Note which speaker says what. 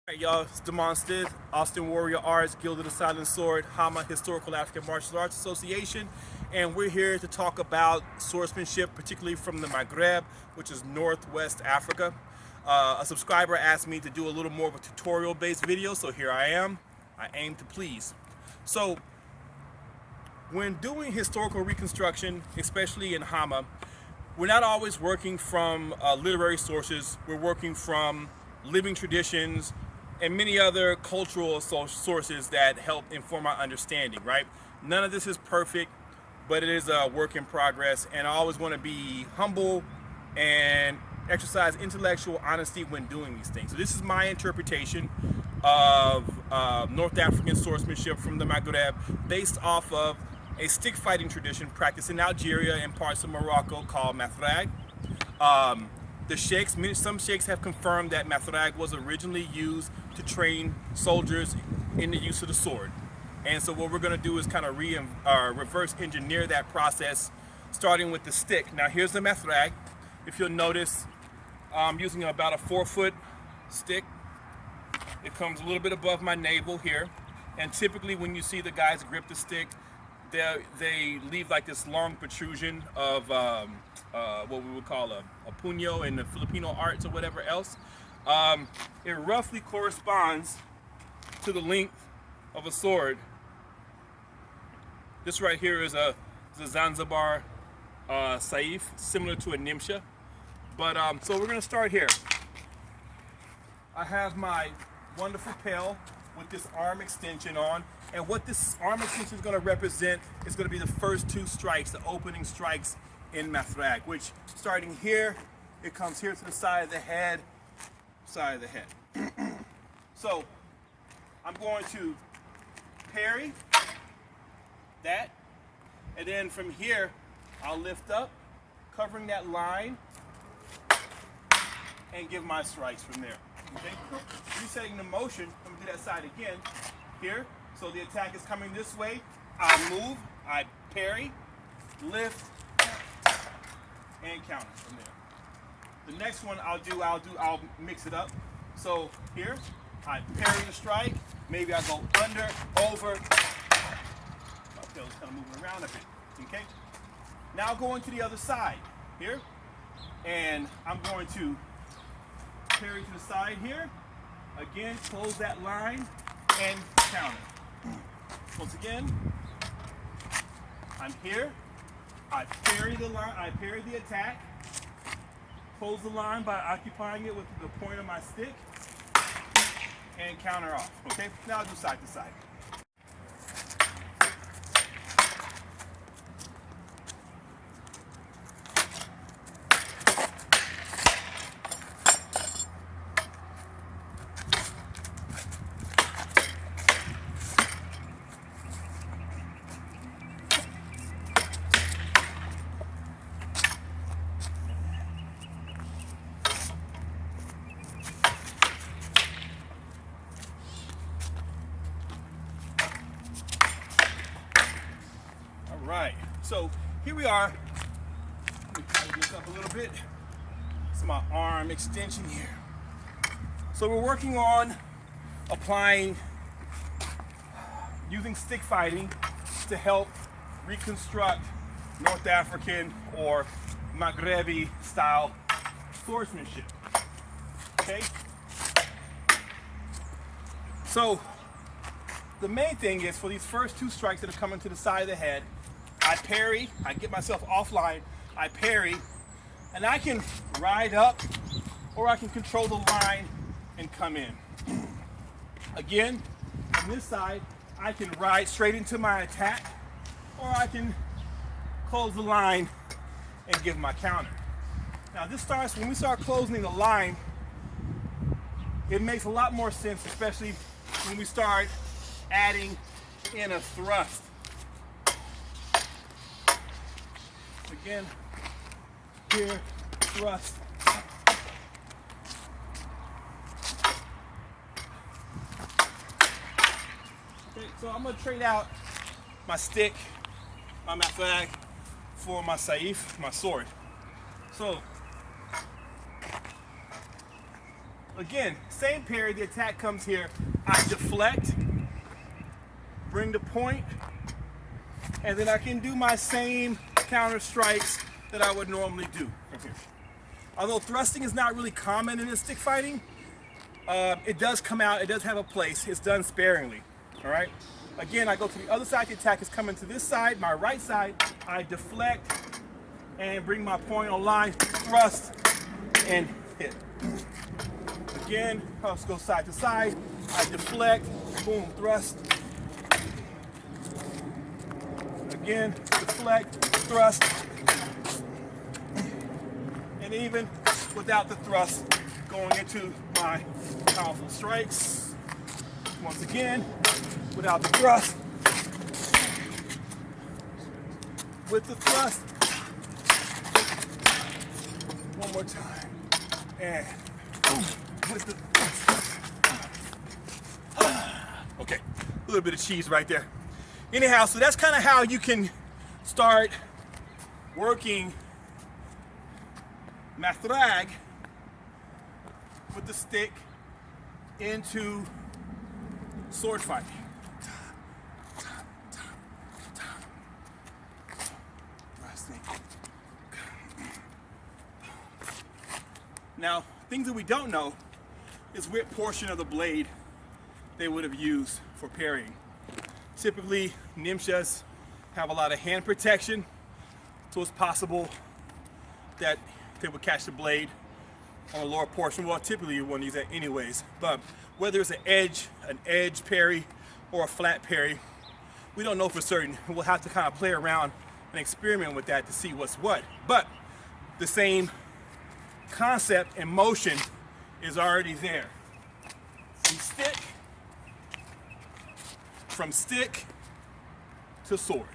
Speaker 1: Alright, y'all, it's Demonstrative, Austin Warrior Arts, Guild of the Silent Sword, HAMA, Historical African Martial Arts Association, and we're here to talk about swordsmanship, particularly from the Maghreb, which is Northwest Africa. A subscriber asked me to do a little more of a tutorial-based video, so here I am. I aim to please. So, when doing historical reconstruction, especially in HAMA, we're not always working from literary sources. We're working from living traditions and many other cultural sources that help inform our understanding, right? None of this is perfect, but it is a work in progress, and I always want to be humble and exercise intellectual honesty when doing these things. So this is my interpretation of North African swordsmanship from the Maghreb, based off of a stick fighting tradition practiced in Algeria and parts of Morocco called Maghreb. The sheikhs, some sheikhs have confirmed that Maghreb was originally used to train soldiers in the use of the sword. And so what we're going to do is kind of reverse engineer that process, starting with the stick. Now here's the Maghreb. If you'll notice, I'm using about a 4-foot stick. It comes a little bit above my navel here. And typically when you see the guys grip the stick, they leave like this long protrusion of what we would call a puño in the Filipino arts or whatever else. It roughly corresponds to the length of a sword. This right here is a Zanzibar saif, similar to a nimsha. But so we're going to start here. I have my wonderful pail with this arm extension on, and what this arm extension is going to represent is going to be the first two strikes, the opening strikes in Maghreb, which starting here, it comes here to the side of the head, So I'm going to parry that, and then from here I'll lift up, covering that line, and give my strikes from there. Okay? Resetting the motion, I'm going to do that side again. Here, so the attack is coming this way. I move, I parry, lift, and counter from there. The next one I'll mix it up. So here, I parry the strike. Maybe I go under, over. My tail's kind of moving around a bit. Okay? Now going to the other side. Here, and I'm going to parry to the side here. Again, close that line and counter. Once again, I'm here. I parry the line. I parry the attack. Close the line by occupying it with the point of my stick, and counter off. Okay. Now I'll do side to side. Right, so here we are. Let me tighten this up a little bit. It's my arm extension here. So we're working on applying, using stick fighting to help reconstruct North African or Maghrebi style swordsmanship. Okay? So the main thing is, for these first two strikes that are coming to the side of the head, I parry, I get myself offline, I parry, and I can ride up or I can control the line and come in. Again, on this side, I can ride straight into my attack, or I can close the line and give my counter. Now this starts, when we start closing the line, it makes a lot more sense, especially when we start adding in a thrust. Again, here, thrust. Okay, so I'm going to trade out my stick, my Maghreb, for my saif, my sword. So Again, same parry, the attack comes here. I deflect, bring the point, and then I can do my same counter strikes that I would normally do from here. Although thrusting is not really common in this stick fighting, it does come out, it does have a place, it's done sparingly, all right? Again, I go to the other side, the attack is coming to this side, my right side, I deflect and bring my point on line, thrust, and hit. Again, let's go side to side, I deflect, boom, thrust. Again, deflect, thrust. And even without the thrust, going into my powerful strikes. Once again, without the thrust. With the thrust. One more time. And boom, with the thrust. Okay, a little bit of cheese right there. Anyhow, so that's kind of how you can start working Maghreb with the stick into sword fighting. Now, things that we don't know is what portion of the blade they would have used for parrying. Typically, nimshas have a lot of hand protection, so it's possible that they would catch the blade on the lower portion. Well, typically you wouldn't use that anyways, but whether it's an edge parry or a flat parry, we don't know for certain. We'll have to kind of play around and experiment with that to see what's what. But the same concept and motion is already there. From stick to sword.